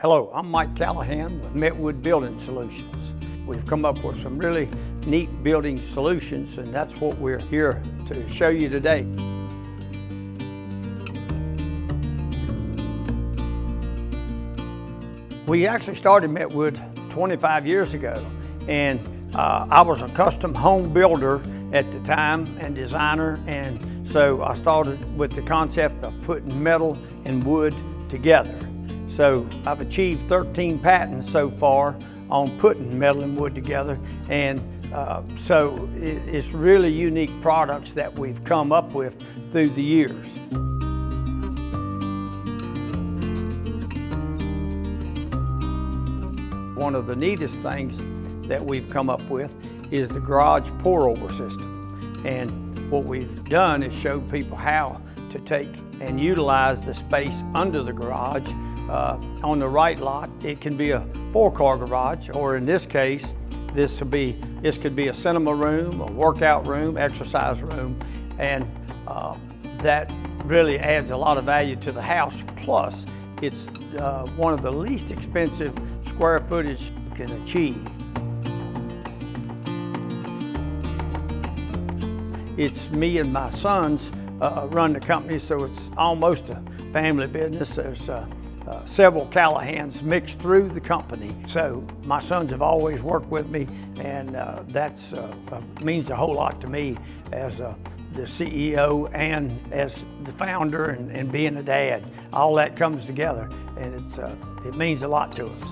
Hello, I'm Mike Callahan with Metwood Building Solutions. We've come up with some really neat building solutions, and that's what we're here to show you today. We actually started Metwood 25 years ago, and I was a custom home builder at the time and designer, and so I started with the concept of putting metal and wood together. So I've achieved 13 patents so far on putting metal and wood together, and so it's really unique products that we've come up with through the years. One of the neatest things that we've come up with is the garage pour-over system. And what we've done is show people how to take and utilize the space under the garage. On the right lot, it can be a 4-car garage, or in this case, this could be a cinema room, a workout room, exercise room, and that really adds a lot of value to the house. Plus, it's one of the least expensive square footage you can achieve. It's me and my sons run the company, so it's almost a family business. There's several Callahans mixed through the company. So my sons have always worked with me, and that means a whole lot to me as the CEO and as the founder and being a dad. All that comes together, and it means a lot to us.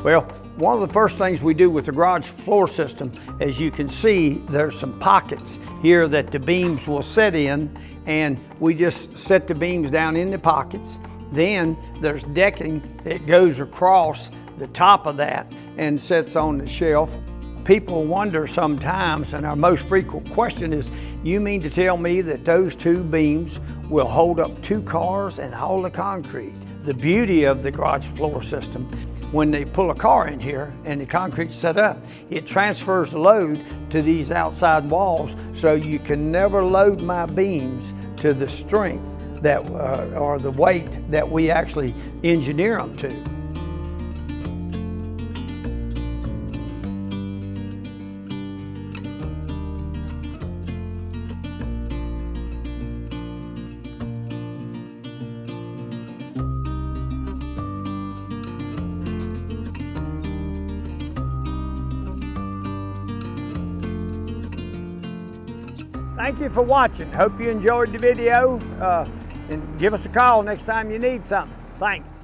Well, one of the first things we do with the garage floor system, as you can see, there's some pockets here that the beams will set in, and we just set the beams down in the pockets. Then there's decking that goes across the top of that and sits on the shelf. People wonder sometimes, and our most frequent question is, you mean to tell me that those two beams will hold up 2 cars and haul the concrete? The beauty of the garage floor system, when they pull a car in here and the concrete's set up, it transfers the load to these outside walls, so you can never load my beams to the strength that or the weight that we actually engineer them to. Thank you for watching. Hope you enjoyed the video, and give us a call next time you need something. Thanks.